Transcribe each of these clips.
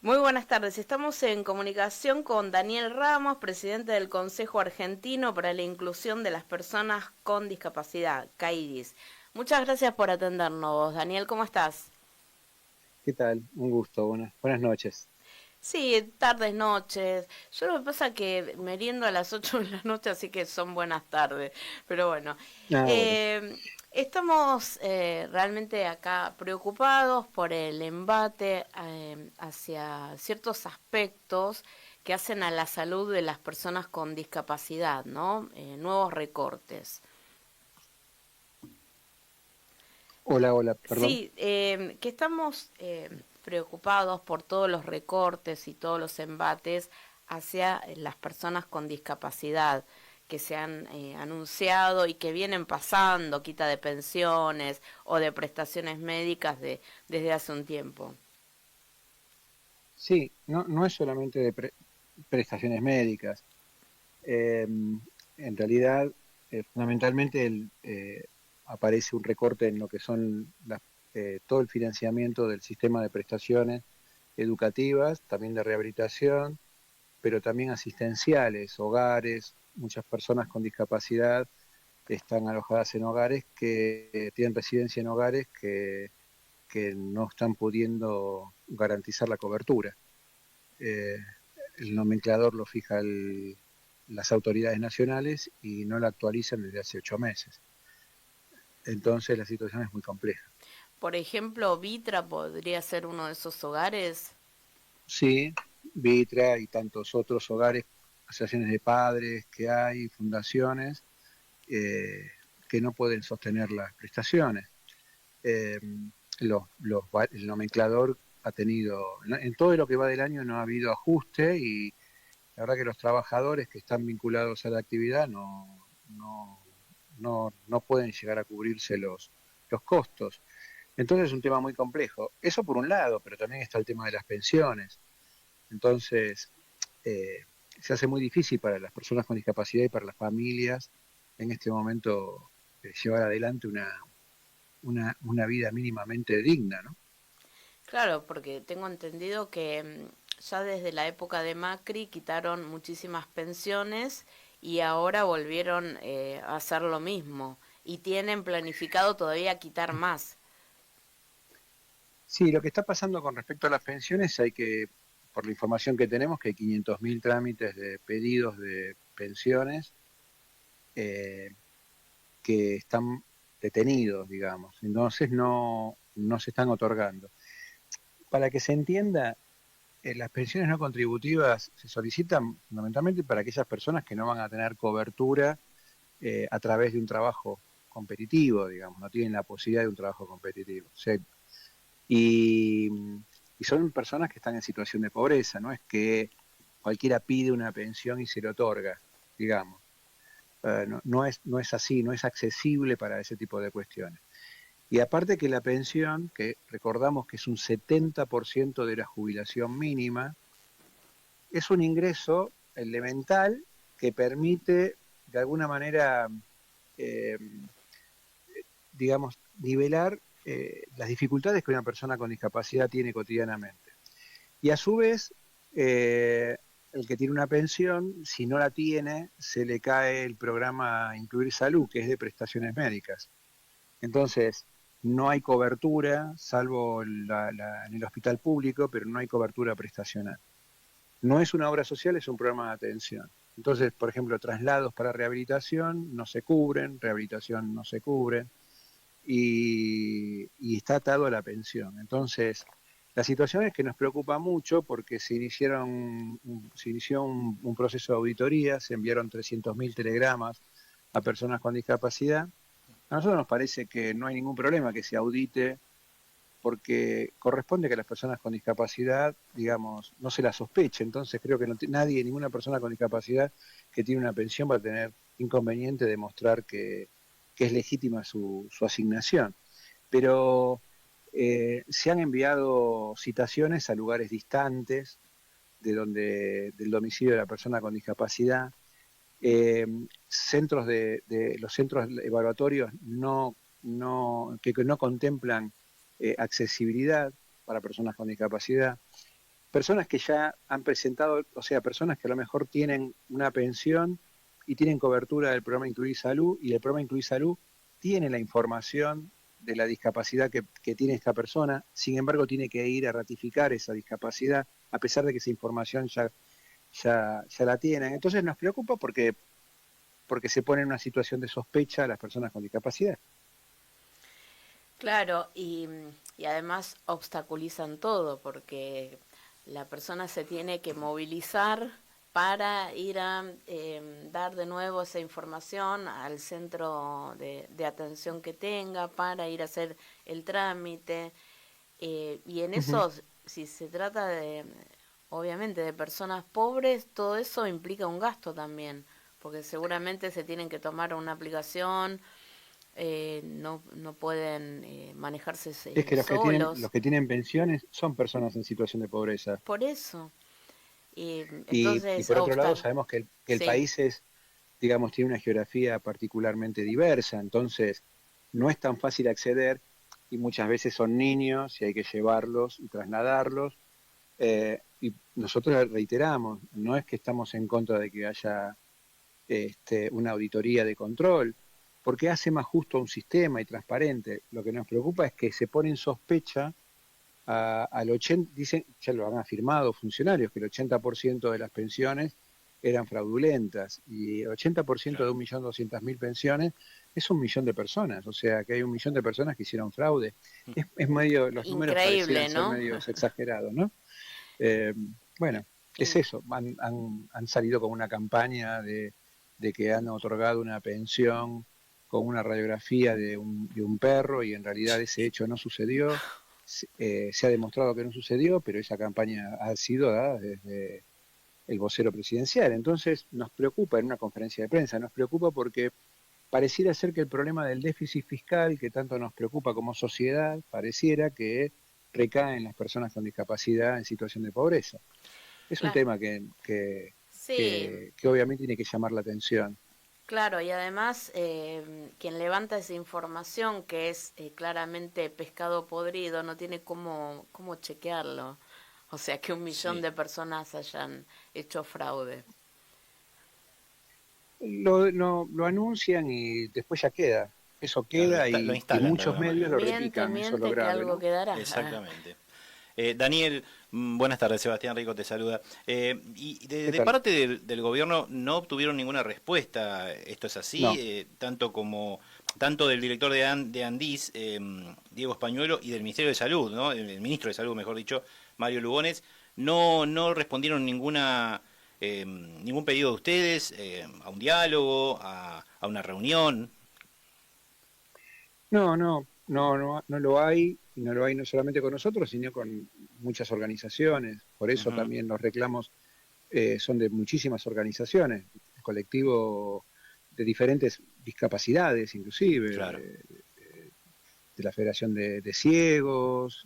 Muy buenas tardes. Estamos en comunicación con Daniel Ramos, presidente del Consejo Argentino para la Inclusión de las Personas con Discapacidad, CAIDIS. Muchas gracias por atendernos. Daniel, ¿cómo estás? ¿Qué tal? Un gusto, buenas noches. Sí, tardes, noches. Yo lo que pasa es que meriendo a las 8 de la noche, así que son buenas tardes. Pero bueno, Ah, bueno. eh, estamos realmente acá preocupados por el embate hacia ciertos aspectos que hacen a la salud de las personas con discapacidad, ¿no? Nuevos recortes. Hola, hola, perdón. Sí, que estamos preocupados por todos los recortes y todos los embates hacia las personas con discapacidad que se han anunciado y que vienen pasando, quita de pensiones o de prestaciones médicas desde hace un tiempo. Sí, no es solamente de prestaciones médicas. En realidad, fundamentalmente aparece un recorte en lo que son todo el financiamiento del sistema de prestaciones educativas, también de rehabilitación, pero también asistenciales, hogares. Muchas personas con discapacidad están alojadas en hogares que tienen residencia en hogares que no están pudiendo garantizar la cobertura. Eh, el nomenclador lo fija las autoridades nacionales y no la actualizan desde hace 8 meses. Entonces la situación es muy compleja. Por ejemplo, Vitra podría ser uno de esos hogares. Sí, Vitra y tantos otros hogares, asociaciones de padres que hay, fundaciones, eh, que no pueden sostener las prestaciones. Eh, el nomenclador ha tenido, en todo lo que va del año no ha habido ajuste y la verdad que los trabajadores que están vinculados a la actividad no, no pueden llegar a cubrirse los costos. Entonces es un tema muy complejo. Eso por un lado, pero también está el tema de las pensiones. Entonces eh, se hace muy difícil para las personas con discapacidad y para las familias en este momento llevar adelante una vida mínimamente digna, ¿no? Claro, porque tengo entendido que ya desde la época de Macri quitaron muchísimas pensiones y ahora volvieron a hacer lo mismo y tienen planificado todavía quitar más. Sí, lo que está pasando con respecto a las pensiones, por la información que tenemos, que hay 500.000 trámites de pedidos de pensiones eh, que están detenidos, digamos, entonces no se están otorgando. Para que se entienda, las pensiones no contributivas se solicitan fundamentalmente para aquellas personas que no van a tener cobertura a través de un trabajo competitivo, digamos, no tienen la posibilidad de un trabajo competitivo. O sea, y, y son personas que están en situación de pobreza, no es que cualquiera pide una pensión y se le otorga, digamos. No es así, no es accesible para ese tipo de cuestiones. Y aparte que la pensión, que recordamos que es un 70% de la jubilación mínima, es un ingreso elemental que permite de alguna manera, eh, digamos, nivelar las dificultades que una persona con discapacidad tiene cotidianamente. Y a su vez, el que tiene una pensión, si no la tiene, se le cae el programa Incluir Salud, que es de prestaciones médicas. Entonces, no hay cobertura, salvo en el hospital público, pero no hay cobertura prestacional. No es una obra social, es un programa de atención. Entonces, por ejemplo, traslados para rehabilitación no se cubren, rehabilitación no se cubre, y está atado a la pensión. Entonces, la situación es que nos preocupa mucho porque se inició un proceso de auditoría, se enviaron 300.000 telegramas a personas con discapacidad. A nosotros nos parece que no hay ningún problema que se audite porque corresponde que las personas con discapacidad, digamos, no se las sospeche. Entonces creo que nadie, ninguna persona con discapacidad que tiene una pensión va a tener inconveniente de mostrar que es legítima su asignación. Pero se han enviado citaciones a lugares distantes del domicilio de la persona con discapacidad. Los centros evaluatorios que no contemplan accesibilidad para personas con discapacidad. personas que ya han presentado, o sea, personas que a lo mejor tienen una pensión y tienen cobertura del programa Incluir Salud, y el programa Incluir Salud tiene la información de la discapacidad que tiene esta persona, sin embargo tiene que ir a ratificar esa discapacidad, a pesar de que esa información ya la tienen. Entonces nos preocupa porque se pone en una situación de sospecha a las personas con discapacidad. Claro, y además obstaculizan todo, porque la persona se tiene que movilizar para ir a dar de nuevo esa información al centro de atención que tenga, para ir a hacer el trámite. Y en Uh-huh. eso, si se trata de, obviamente, de personas pobres, todo eso implica un gasto también, porque seguramente se tienen que tomar una aplicación, no pueden manejarse Es que solos. los que tienen pensiones son personas en situación de pobreza. Por eso. Y Y entonces, por otro lado sabemos que el sí, país digamos, tiene una geografía particularmente diversa, entonces no es tan fácil acceder y muchas veces son niños y hay que llevarlos y trasladarlos. Y nosotros reiteramos, no es que estamos en contra de que haya una auditoría de control, porque hace más justo un sistema y transparente. Lo que nos preocupa es que se pone en sospecha al 80%, dicen, ya lo han afirmado funcionarios, que el 80% de las pensiones eran fraudulentas y el 80% de Claro. 1.200.000 pensiones es 1 millón de personas, o sea que hay 1 millón de personas que hicieron fraude. Es medio, los números parecieran increíble, ser ¿no? medios exagerados, ¿no? Eh, bueno, es In- eso, han salido con una campaña de que han otorgado una pensión con una radiografía de un perro y en realidad ese hecho no sucedió. Se ha demostrado que no sucedió, pero esa campaña ha sido dada desde el vocero presidencial. Entonces nos preocupa en una conferencia de prensa, nos preocupa porque pareciera ser que el problema del déficit fiscal que tanto nos preocupa como sociedad, pareciera que recae en las personas con discapacidad en situación de pobreza. Es un Cla- tema sí, que obviamente tiene que llamar la atención. claro, y además quien levanta esa información que es claramente pescado podrido no tiene cómo chequearlo. O sea, que 1 millón Sí. de personas hayan hecho fraude. Lo anuncian y después ya queda. Eso Claro, queda lo y instalan de muchos alguna medios manera. lo Miente, replican, eso es lo miente que grave, algo ¿no? quedará. Exactamente. Daniel, buenas tardes, Sebastián Rico te saluda. Y ¿Qué de tal? parte del gobierno no obtuvieron ninguna respuesta. ¿Esto es así? No, Tanto del director de Andís, Diego Españuelo, y del Ministerio de Salud, ¿no? El ministro de Salud, mejor dicho, Mario Lugones, no respondieron ningún pedido de ustedes a un diálogo, a una reunión. no lo hay, y no lo hay no solamente con nosotros, sino con muchas organizaciones. Por eso Ujú, también los reclamos son de muchísimas organizaciones, colectivo de diferentes discapacidades, inclusive, claro. de la Federación de Ciegos,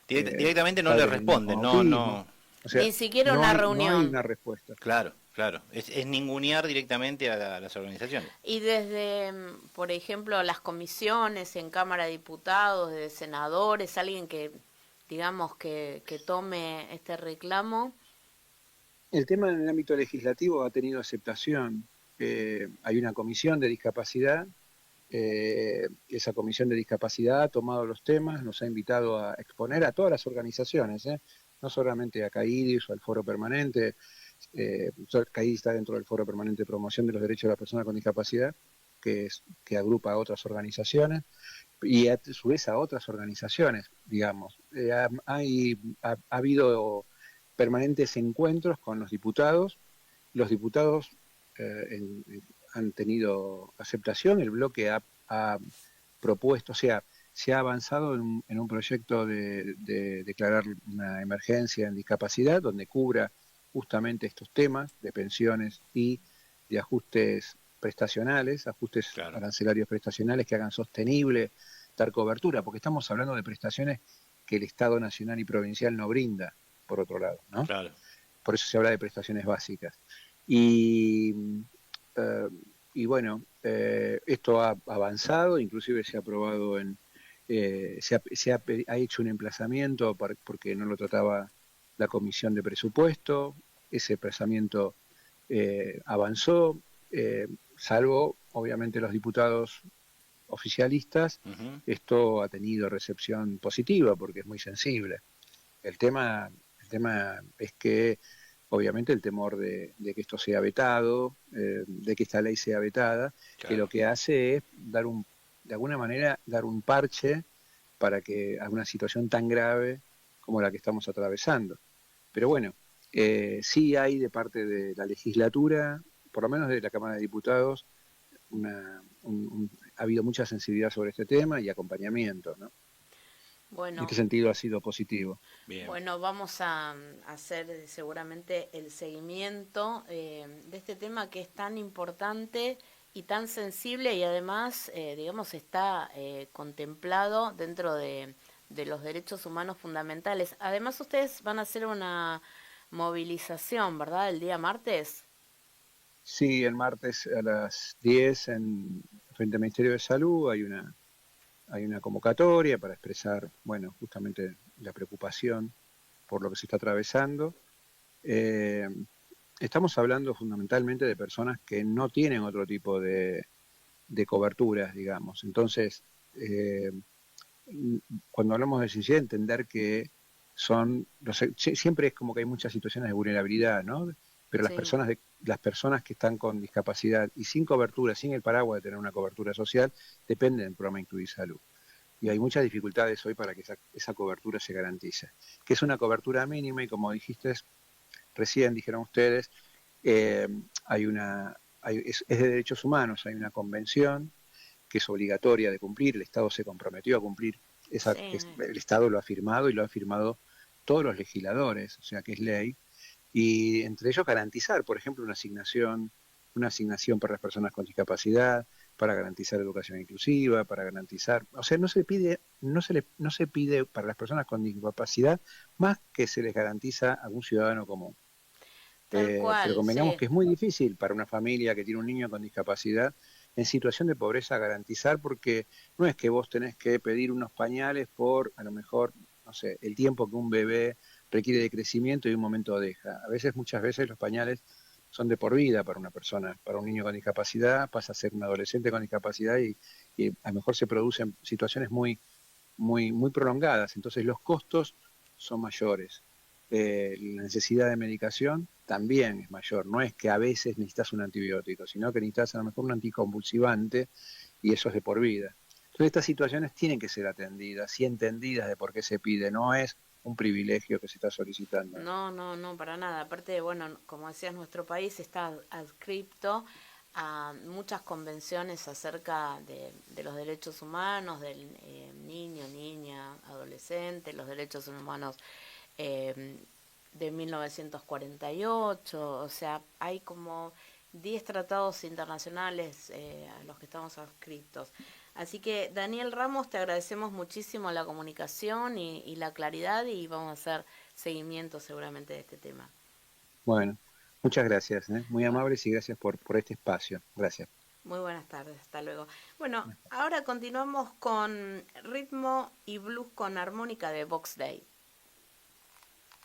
Directamente no le Padres de Niños con responden, Autismo. O sea, Ni siquiera una no hay reunión. una respuesta. claro, claro. Es ningunear directamente a las organizaciones. Y desde, por ejemplo, las comisiones en Cámara de Diputados, de senadores, alguien que, digamos, que tome este reclamo. El tema en el ámbito legislativo ha tenido aceptación. Hay una comisión de discapacidad. Esa comisión de discapacidad ha tomado los temas, nos ha invitado a exponer a todas las organizaciones, no solamente a CAIDIS o al Foro Permanente. CAIDIS está dentro del Foro Permanente de Promoción de los Derechos de las Personas con Discapacidad, que agrupa a otras organizaciones, y a su vez a otras organizaciones, digamos. Ha habido permanentes encuentros con los diputados han tenido aceptación, el bloque ha propuesto, o sea, se ha avanzado en un proyecto de declarar una emergencia en discapacidad donde cubra justamente estos temas de pensiones y de ajustes prestacionales, ajustes Claro, arancelarios prestacionales que hagan sostenible dar cobertura, porque estamos hablando de prestaciones que el Estado nacional y provincial no brinda, por otro lado, ¿no? claro. Por eso se habla de prestaciones básicas. Y, eh, y bueno, esto ha avanzado, inclusive se ha aprobado ha hecho un emplazamiento porque no lo trataba la comisión de presupuesto, ese pensamiento avanzó, salvo obviamente los diputados oficialistas. Esto ha tenido recepción positiva porque es muy sensible. El tema es que obviamente el temor de que esto sea vetado, de que esta ley sea vetada, claro, que lo que hace es de alguna manera dar un parche para que a una situación tan grave como la que estamos atravesando. Pero bueno, sí hay de parte de la legislatura, por lo menos de la Cámara de Diputados, ha habido mucha sensibilidad sobre este tema y acompañamiento, ¿no? Bueno, en este sentido ha sido positivo. Bien. Bueno, vamos a hacer seguramente el seguimiento de este tema que es tan importante y tan sensible y además, digamos, está contemplado dentro de los derechos humanos fundamentales. Además, ustedes van a hacer una movilización, ¿verdad? El día martes. Sí, el martes a las 10 frente al Ministerio de Salud hay una convocatoria para expresar, bueno, justamente la preocupación por lo que se está atravesando. Estamos hablando fundamentalmente de personas que no tienen otro tipo de coberturas, digamos. Entonces, cuando hablamos de sensibilidad, entender que siempre es como que hay muchas situaciones de vulnerabilidad, ¿no? Pero sí, las personas que están con discapacidad y sin cobertura, sin el paraguas de tener una cobertura social, dependen del programa Incluir Salud. Y hay muchas dificultades hoy para que esa cobertura se garantice. Que es una cobertura mínima y como dijiste, recién dijeron ustedes, es de derechos humanos, hay una convención que es obligatoria de cumplir, el Estado se comprometió a cumplir, el Estado lo ha firmado y lo han firmado todos los legisladores, o sea que es ley, y entre ellos garantizar, por ejemplo, una asignación para las personas con discapacidad, para garantizar educación inclusiva, para garantizar, o sea, no se pide para las personas con discapacidad más que se les garantiza a un ciudadano común. Pero convengamos que es muy difícil para una familia que tiene un niño con discapacidad en situación de pobreza garantizar, porque no es que vos tenés que pedir unos pañales por, a lo mejor, no sé, el tiempo que un bebé requiere de crecimiento y un momento deja. Muchas veces los pañales son de por vida para una persona, para un niño con discapacidad, pasa a ser un adolescente con discapacidad y a lo mejor se producen situaciones muy, muy, muy prolongadas, entonces los costos son mayores. La necesidad de medicación también es mayor, no es que a veces necesitas un antibiótico, sino que necesitas a lo mejor un anticonvulsivante y eso es de por vida. Entonces estas situaciones tienen que ser atendidas y entendidas de por qué se pide, no es un privilegio que se está solicitando. No, para nada. Aparte, bueno, como decías, nuestro país está adscripto a muchas convenciones acerca de los derechos humanos, del niño, niña, adolescente, los derechos humanos de 1948, o sea, hay como 10 tratados internacionales a los que estamos adscritos. Así que, Daniel Ramos, te agradecemos muchísimo la comunicación y la claridad y vamos a hacer seguimiento seguramente de este tema. Bueno, muchas gracias, muy amables y gracias por este espacio. Gracias. Muy buenas tardes, hasta luego. Bueno, ahora continuamos con ritmo y blues con armónica de Box Day.